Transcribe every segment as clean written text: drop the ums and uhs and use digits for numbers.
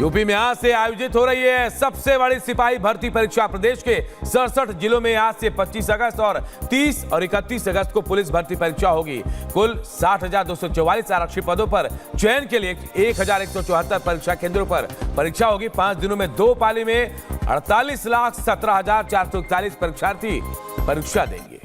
UP में आज से आयोजित हो रही है सबसे बड़ी सिपाही भर्ती परीक्षा। प्रदेश के 67 जिलों में आज से 25 अगस्त और 30 और 31 अगस्त को पुलिस भर्ती परीक्षा होगी। कुल 60,244 आरक्षी पदों पर चयन के लिए 1,174 परीक्षा केंद्रों पर परीक्षा होगी। 5 दिनों में 2 पाली में 48,17,441 परीक्षार्थी परीक्षा देंगे।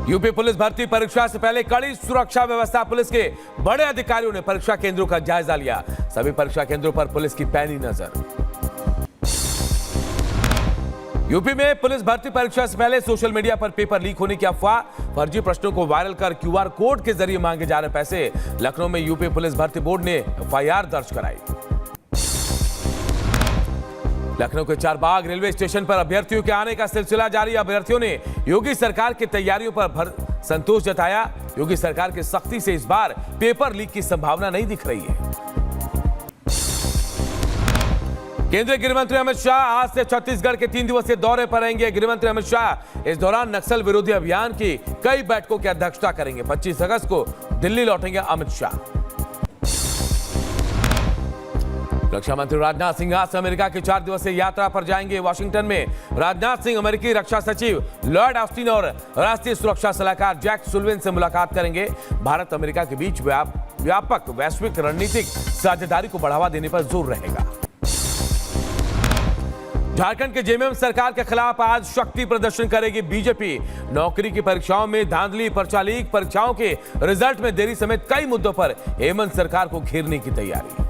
यूपी पुलिस भर्ती परीक्षा से पहले कड़ी सुरक्षा व्यवस्था। पुलिस के बड़े अधिकारियों ने परीक्षा केंद्रों का जायजा लिया। सभी परीक्षा केंद्रों पर पुलिस की पैनी नजर। यूपी में पुलिस भर्ती परीक्षा से पहले सोशल मीडिया पर पेपर लीक होने की अफवाह, फर्जी प्रश्नों को वायरल कर क्यूआर कोड के जरिए मांगे जा रहे पैसे। लखनऊ में यूपी पुलिस भर्ती बोर्ड ने एफआईआर दर्ज कराई। लखनऊ के चारबाग रेलवे स्टेशन पर अभ्यर्थियों के आने का सिलसिला जारी। अभ्यर्थियों ने योगी सरकार की तैयारियों पर संतोष जताया। योगी सरकार की सख्ती से इस बार पेपर लीक की संभावना नहीं दिख रही है। केंद्रीय गृह मंत्री अमित शाह आज से छत्तीसगढ़ के 3 दिवसीय दौरे पर रहेंगे। गृह मंत्री अमित शाह इस दौरान नक्सल विरोधी अभियान की कई बैठकों की अध्यक्षता करेंगे। 25 अगस्त को दिल्ली लौटेंगे अमित शाह। रक्षा मंत्री राजनाथ सिंह आज से अमेरिका की 4 दिवसीय यात्रा पर जाएंगे। वॉशिंगटन में राजनाथ सिंह अमेरिकी रक्षा सचिव लॉयड ऑस्टिन और राष्ट्रीय सुरक्षा सलाहकार जैक सुल्लिवन से मुलाकात करेंगे। भारत अमेरिका के बीच व्यापक वैश्विक रणनीतिक साझेदारी को बढ़ावा देने पर जोर रहेगा। झारखंड के जेएमएम सरकार के खिलाफ आज शक्ति प्रदर्शन करेगी बीजेपी। नौकरी की परीक्षाओं में धांधली, पर्चा लीक, परीक्षाओं के रिजल्ट में देरी समेत कई मुद्दों पर हेमंत सरकार को घेरने की तैयारी।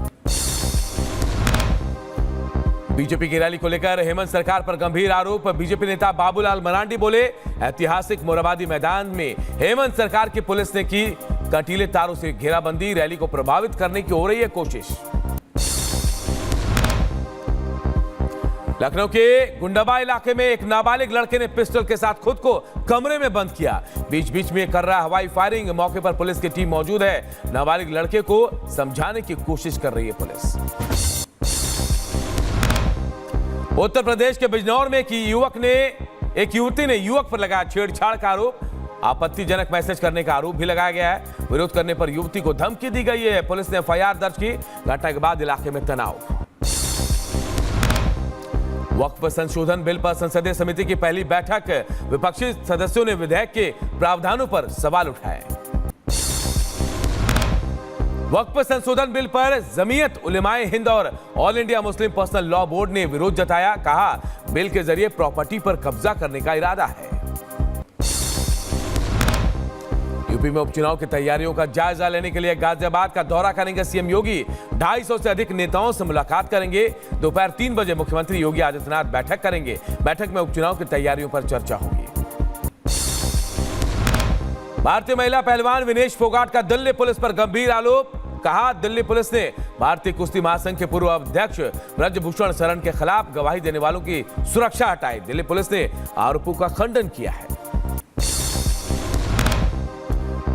बीजेपी की रैली को लेकर हेमंत सरकार पर गंभीर आरोप। बीजेपी नेता बाबूलाल मरांडी बोले, ऐतिहासिक मोरहाबादी मैदान में हेमंत सरकार की पुलिस ने की कंटीले तारों से घेराबंदी। रैली को प्रभावित करने की हो रही है कोशिश। लखनऊ के गुंडाबा इलाके में एक नाबालिग लड़के ने पिस्टल के साथ खुद को कमरे में बंद किया। बीच बीच में कर रहा हवाई फायरिंग। मौके पर पुलिस की टीम मौजूद है। नाबालिग लड़के को समझाने की कोशिश कर रही है पुलिस। उत्तर प्रदेश के बिजनौर में एक युवती ने युवक पर लगाया छेड़छाड़ का आरोप। आपत्तिजनक मैसेज करने का आरोप भी लगाया गया है। विरोध करने पर युवती को धमकी दी गई है। पुलिस ने एफआईआर दर्ज की। घटना के बाद इलाके में तनाव। वक्फ संशोधन बिल पर संसदीय समिति की पहली बैठक। विपक्षी सदस्यों ने विधेयक के प्रावधानों पर सवाल उठाए। वक्फ संशोधन बिल पर जमीयत उलेमाए हिंद और all India Muslim personal law board ने विरोध जताया। कहा, बिल के जरिए प्रॉपर्टी पर कब्जा करने का इरादा है। यूपी में उपचुनाव की तैयारियों का जायजा लेने के लिए गाजियाबाद का दौरा करेंगे सीएम योगी। 250 से अधिक नेताओं से मुलाकात करेंगे। दोपहर 3 बजे मुख्यमंत्री योगी आदित्यनाथ बैठक करेंगे। बैठक में उपचुनाव की तैयारियों पर चर्चा होगी। भारतीय महिला पहलवान विनेश फोगाट का दिल्ली पुलिस पर गंभीर आरोप। कहा, दिल्ली पुलिस ने भारतीय कुश्ती महासंघ के पूर्व अध्यक्ष ब्रजभूषण शरण के खिलाफ गवाही देने वालों की सुरक्षा हटाई। दिल्ली पुलिस ने आरोपों का खंडन किया है।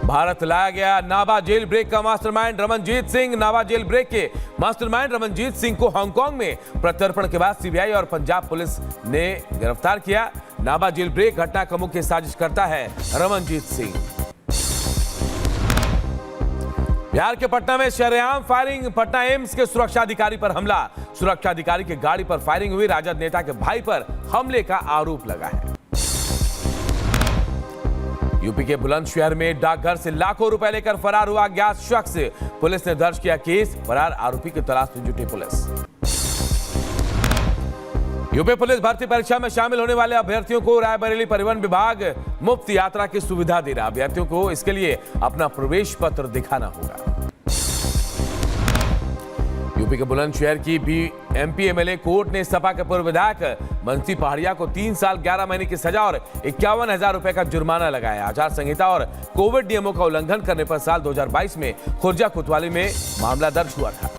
भारत लाया गया नाभा जेल ब्रेक का mastermind Ramanjit Singh. Nabha jail break के मास्टरमाइंड रमनजीत सिंह को हांगकांग में प्रत्यर्पण के बाद सीबीआई और पंजाब पुलिस ने गिरफ्तार किया। नाभा जेल ब्रेक घटना का मुख्य साजिशकर्ता है रमनजीत सिंह। बिहार के पटना में शरेआम फायरिंग। पटना एम्स के सुरक्षा अधिकारी पर हमला। सुरक्षा अधिकारी की गाड़ी पर फायरिंग हुई। राजद नेता के भाई पर हमले का आरोप लगा है। यूपी के बुलंदशहर में डाकघर से लाखों रुपए लेकर फरार हुआ अज्ञात शख्स। पुलिस ने दर्ज किया केस। फरार आरोपी की तलाश में जुटी पुलिस। यूपी पुलिस भर्ती परीक्षा में शामिल होने वाले अभ्यर्थियों को रायबरेली परिवहन विभाग मुफ्त यात्रा की सुविधा दे रहा। अभ्यर्थियों को इसके लिए अपना प्रवेश पत्र दिखाना होगा। यूपी के बुलंदशहर की एमपी एमएलए कोर्ट ने सपा के पूर्व विधायक बंसी पहाड़िया को 3 साल 11 महीने की सजा और 51,000 रुपए का जुर्माना लगाया। आचार संहिता और कोविड नियमों का उल्लंघन करने पर साल 2022 में खुर्जा कोतवाली में मामला दर्ज हुआ था।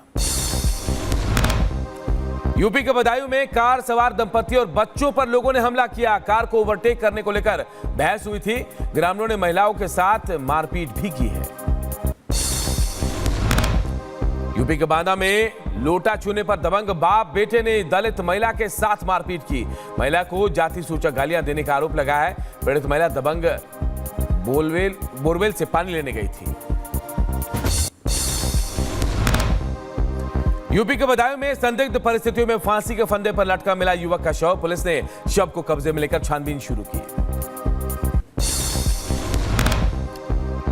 यूपी के बदायूं में कार सवार दंपति और बच्चों पर लोगों ने हमला किया। कार को ओवरटेक करने को लेकर बहस हुई थी। ग्रामीणों ने महिलाओं के साथ मारपीट भी की है। यूपी के बांदा में लोटा छूने पर दबंग बाप बेटे ने दलित महिला के साथ मारपीट की। महिला को जाति सूचक गालियां देने का आरोप लगा है। पीड़ित महिला दबंग बोरवेल से पानी लेने गई थी। यूपी के बदायूं में संदिग्ध परिस्थितियों में फांसी के फंदे पर लटका मिला युवक का शव। पुलिस ने शव को कब्जे में लेकर छानबीन शुरू की।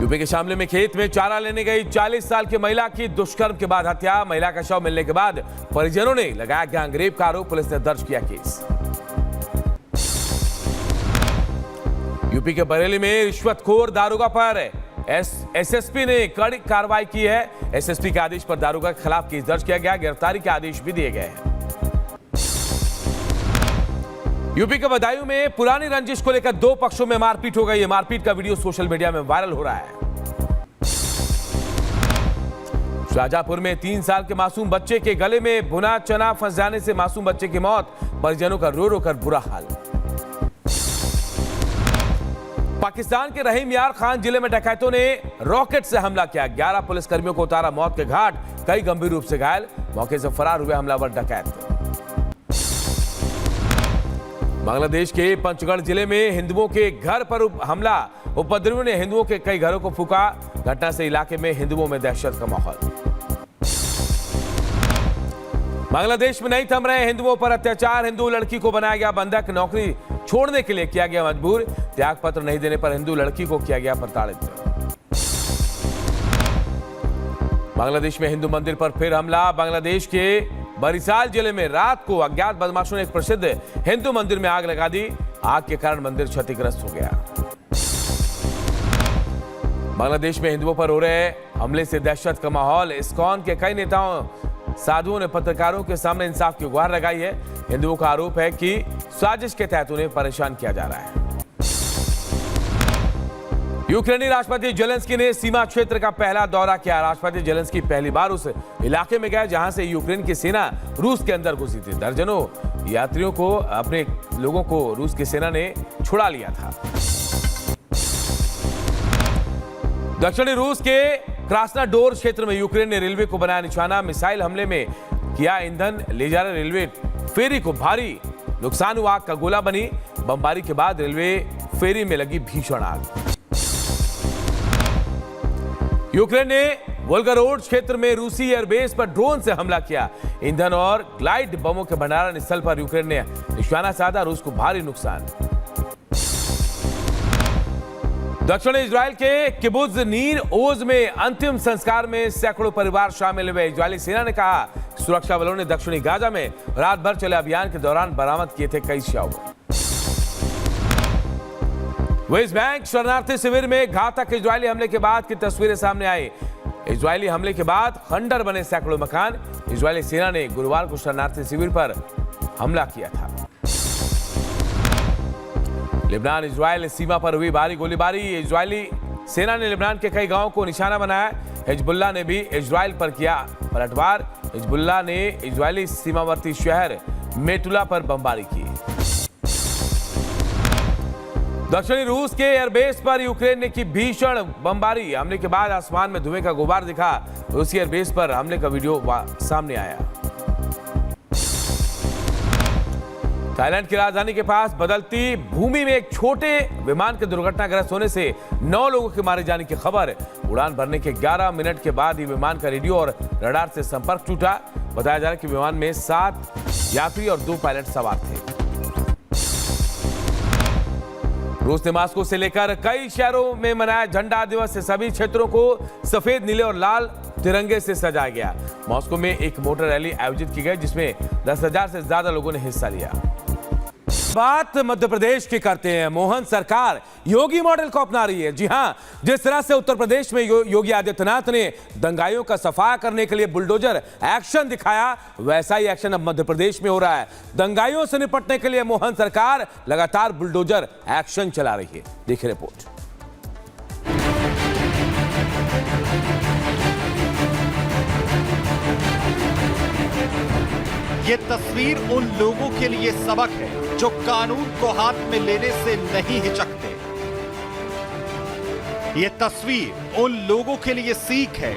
यूपी के शामली में खेत में चारा लेने गई 40 साल की महिला की दुष्कर्म के बाद हत्या। महिला का शव मिलने के बाद परिजनों ने लगाया गैंगरेप का आरोप। पुलिस ने दर्ज किया केस। यूपी के बरेली में रिश्वतखोर दारोगा पर एसएसपी ने कड़ी कार्रवाई की है। एसएसपी के आदेश पर दारोगा के खिलाफ केस दर्ज किया गया। गिरफ्तारी के आदेश भी दिए गए हैं। यूपी के बदायूं में पुरानी रंजिश को लेकर दो पक्षों में मारपीट हो गई है। मारपीट का वीडियो सोशल मीडिया में वायरल हो रहा है। शाहजहांपुर में 3 साल के मासूम बच्चे के गले में भुना चना फंस जाने से मासूम बच्चे की मौत। परिजनों का रो रो कर बुरा हाल। पाकिस्तान के रहीम यार खान जिले में डकैतों ने रॉकेट से हमला किया। 11 पुलिसकर्मियों को उतारा मौत के घाट। कई गंभीर रूप से घायल। मौके से फरार हुए हमलावर डकैत। बांग्लादेश के पंचगढ़ जिले में हिंदुओं के घर पर हमला। उपद्रवियों ने हिंदुओं के कई घरों को फूका। घटना से इलाके में हिंदुओं में दहशत का माहौल। बांग्लादेश में नहीं थम रहे हिंदुओं पर अत्याचार। हिंदू लड़की को बनाया गया बंधक। नौकरी छोड़ने के लिए किया गया मजबूर। त्याग पत्र नहीं देने पर हिंदू लड़की को किया गया प्रताड़ित। बांग्लादेश में हिंदू मंदिर पर फिर हमला। बांग्लादेश के बरिसाल जिले में रात को अज्ञात बदमाशों ने एक प्रसिद्ध हिंदू मंदिर में आग लगा दी। आग के कारण मंदिर क्षतिग्रस्त हो गया। बांग्लादेश में हिंदुओं पर हो रहे हमले से दहशत का माहौल। इस्कॉन के कई नेताओं साधुओं ने पत्रकारों के सामने इंसाफ की गुहार लगाई है। हिंदुओं का आरोप है कि साजिश के तहत उन्हें परेशान किया जा रहा है। यूक्रेनी राष्ट्रपति जेलेंस्की ने सीमा क्षेत्र का पहला दौरा किया। राष्ट्रपति जेलेंस्की पहली बार उस इलाके में गए जहां से यूक्रेन की सेना रूस के अंदर घुसी थी। दर्जनों यात्रियों को, अपने लोगों को रूस की सेना ने छुड़ा लिया था। दक्षिणी रूस के क्रास्नाडोर क्षेत्र में यूक्रेन ने रेलवे को बनाया निशाना। मिसाइल हमले में किया ईंधन ले जा रहे रेलवे फेरी को भारी नुकसान हुआ। आग का गोला बनी। बमबारी के बाद रेलवे फेरी में लगी भीषण आग। यूक्रेन ने वोल्गोरोड क्षेत्र में रूसी एयरबेस पर ड्रोन से हमला किया। ईंधन और ग्लाइड बमों के भंडारण स्थल पर यूक्रेन ने निशाना साधा। रूस को भारी नुकसान। दक्षिण इजराइल के किबुत्ज नीर ओज में अंतिम संस्कार में सैकड़ों परिवार शामिल हुए। इजरायली सेना ने कहा सुरक्षा बलों ने दक्षिणी गाजा में रात भर चले अभियान के दौरान बरामद किए थे कई शव। वेस्ट बैंक शरणार्थी शिविर में घातक इजरायली हमले के बाद की तस्वीरें सामने आई। इजरायली हमले के बाद खंडर बने सैकड़ों मकान। इजरायली सेना ने गुरुवार को शरणार्थी शिविर पर हमला किया था। लेबनान इजरायल सीमा पर हुई भारी गोलीबारी। इजरायली सेना ने लेबनान के कई गांवों को निशाना बनाया। हिजबुल्लाह ने भी इजरायल पर किया पलटवार। हिजबुल्लाह ने इजरायली सीमावर्ती शहर मेटुला पर बमबारी की। दक्षिणी रूस के एयरबेस पर यूक्रेन ने की भीषण बमबारी। हमले के बाद आसमान में धुएं का गुबार दिखा। रूसी एयरबेस पर हमले का वीडियो सामने आया। थाईलैंड की राजधानी के पास बदलती भूमि में एक छोटे विमान के दुर्घटनाग्रस्त होने से 9 लोगों के मारे जाने की खबर। उड़ान भरने के 11 मिनट के बाद ही विमान का रेडियो और रडार से संपर्क टूटा। बताया जा रहा है कि विमान में 7 यात्री और 2 पायलट सवार थे। रूस ने मॉस्को से लेकर कई शहरों में मनाया झंडा दिवस। सभी क्षेत्रों को सफेद, नीले और लाल तिरंगे से सजाया गया। मॉस्को में एक मोटर रैली आयोजित की गई जिसमें 10,000 से ज्यादा लोगों ने हिस्सा लिया। बात मध्य प्रदेश की करते हैं। मोहन सरकार योगी मॉडल को अपना रही है। जी हां, जिस तरह से उत्तर प्रदेश में योगी आदित्यनाथ ने दंगाइयों का सफाया करने के लिए बुलडोजर एक्शन दिखाया, वैसा ही एक्शन अब मध्य प्रदेश में हो रहा है। दंगाइयों से निपटने के लिए मोहन सरकार लगातार बुलडोजर एक्शन चला रही है। देखिए रिपोर्ट। ये तस्वीर उन लोगों के लिए सबक है जो कानून को हाथ में लेने से नहीं हिचकते। ये तस्वीर उन लोगों के लिए सीख है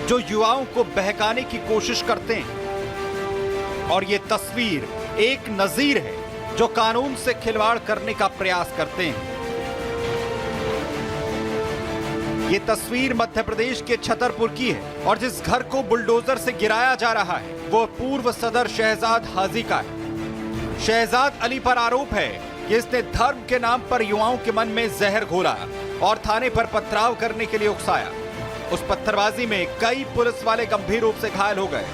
जो युवाओं को बहकाने की कोशिश करते हैं। और ये तस्वीर एक नजीर है जो कानून से खिलवाड़ करने का प्रयास करते हैं। ये तस्वीर मध्य प्रदेश के छतरपुर की है और जिस घर को बुलडोजर से गिराया जा रहा है वो पूर्व सदर शहजाद हाजी का है। शहजाद अली पर आरोप है कि इसने धर्म के नाम पर युवाओं के मन में जहर घोला और थाने पर पथराव करने के लिए उकसाया। उस पत्थरबाजी में कई पुलिस वाले गंभीर रूप से घायल हो गए।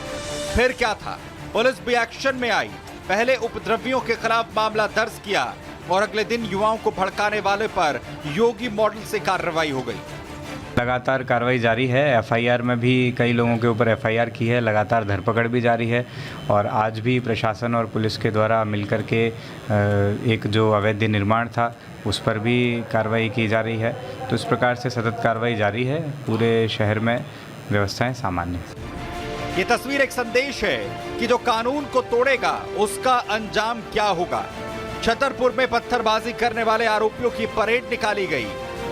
फिर क्या था, पुलिस भी एक्शन में आई। पहले उपद्रवियों के खिलाफ मामला दर्ज किया और अगले दिन युवाओं को भड़काने वाले पर योगी मॉडल से कार्रवाई हो गई। लगातार कार्रवाई जारी है। एफआईआर में भी कई लोगों के ऊपर एफआईआर की है, लगातार धरपकड़ भी जारी है और आज भी प्रशासन और पुलिस के द्वारा मिलकर के एक जो अवैध निर्माण था उस पर भी कार्रवाई की जा रही है। तो इस प्रकार से सतत कार्रवाई जारी है। पूरे शहर में व्यवस्थाएं सामान्य हैं। ये तस्वीर एक संदेश है कि जो कानून को तोड़ेगा उसका अंजाम क्या होगा। छतरपुर में पत्थरबाजी करने वाले आरोपियों की परेड निकाली गई।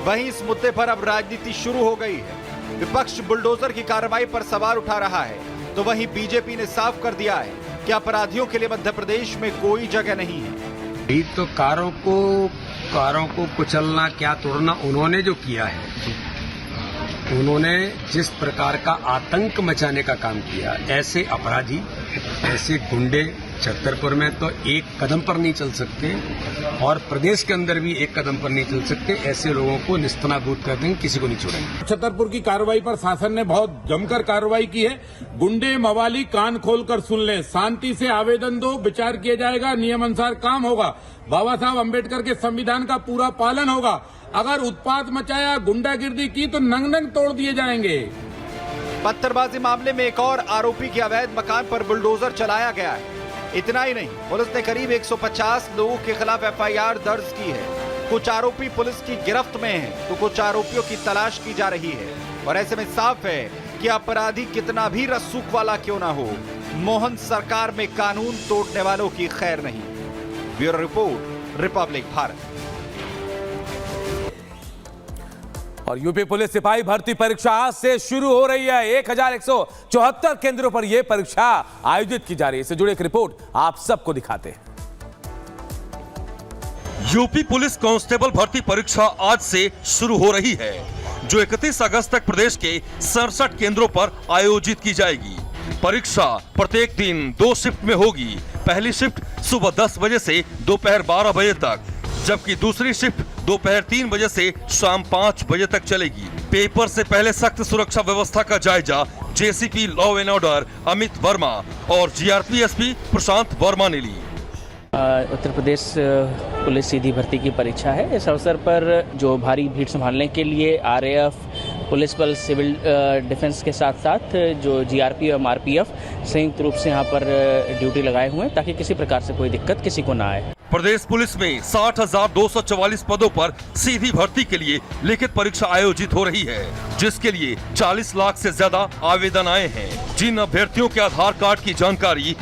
वहीं इस मुद्दे पर अब राजनीति शुरू हो गई है। विपक्ष बुलडोजर की कार्रवाई पर सवाल उठा रहा है तो वहीं बीजेपी ने साफ कर दिया है कि अपराधियों के लिए मध्य प्रदेश में कोई जगह नहीं है। तो कारों को कुचलना, क्या तोड़ना उन्होंने जो किया है, उन्होंने जिस प्रकार का आतंक मचाने का काम किया, ऐसे अपराधी, ऐसे गुंडे छतरपुर में तो एक कदम पर नहीं चल सकते और प्रदेश के अंदर भी एक कदम पर नहीं चल सकते। ऐसे लोगों को निस्तनाबूद कर देंगे, किसी को नहीं छोड़ेंगे। छतरपुर की कार्रवाई पर शासन ने बहुत जमकर कार्रवाई की है। गुंडे मवाली कान खोलकर सुन लें, शांति से आवेदन दो, विचार किया जाएगा, नियम अनुसार काम होगा, बाबा साहब अम्बेडकर के संविधान का पूरा पालन होगा। अगर उत्पात मचाया, गुंडागिर्दी की तो नंग नंग तोड़ दिए जाएंगे। पत्थरबाजी मामले में एक और आरोपी के अवैध मकान पर बुलडोजर चलाया गया है। इतना ही नहीं, पुलिस ने करीब 150 लोगों के खिलाफ एफआईआर दर्ज की है। कुछ आरोपी पुलिस की गिरफ्त में हैं, तो कुछ आरोपियों की तलाश की जा रही है। और ऐसे में साफ है कि अपराधी कितना भी रसूख वाला क्यों ना हो, मोहन सरकार में कानून तोड़ने वालों की खैर नहीं। Bureau report, Republic Bharat. और यूपी पुलिस सिपाही भर्ती परीक्षा आज से शुरू हो रही है। 1174 केंद्रों पर यह परीक्षा आयोजित की जा रही है। इससे जुड़ी एक रिपोर्ट आप सबको दिखाते हैं। यूपी पुलिस कांस्टेबल भर्ती परीक्षा आज से शुरू हो रही है, जो 31 अगस्त तक प्रदेश के 67 केंद्रों पर आयोजित की जाएगी। परीक्षा प्रत्येक दिन 2 शिफ्ट में होगी। पहली शिफ्ट सुबह 10 बजे से दोपहर 12 बजे तक, जबकि दूसरी शिफ्ट दोपहर 3 बजे से शाम 5 बजे तक चलेगी। पेपर से पहले सख्त सुरक्षा व्यवस्था का जायजा JCP law and order Amit Verma और जीआरपी एसपी प्रशांत वर्मा ने ली। उत्तर प्रदेश पुलिस सीधी भर्ती की परीक्षा है। इस अवसर पर जो भारी भीड़ संभालने के लिए आरएएफ, पुलिस बल, सिविल डिफेंस के साथ साथ जो जीआरपी और एमआरपीएफ संयुक्त रूप से यहाँ पर ड्यूटी लगाए हुए हैं ताकि किसी प्रकार से कोई दिक्कत किसी को ना आए। प्रदेश पुलिस में 60,244 पदों पर सीधी भर्ती के लिए लिखित परीक्षा आयोजित हो रही है, जिसके लिए 40 लाख से ज्यादा आवेदन आए हैं। जिन अभ्यर्थियों के आधार कार्ड की जानकारी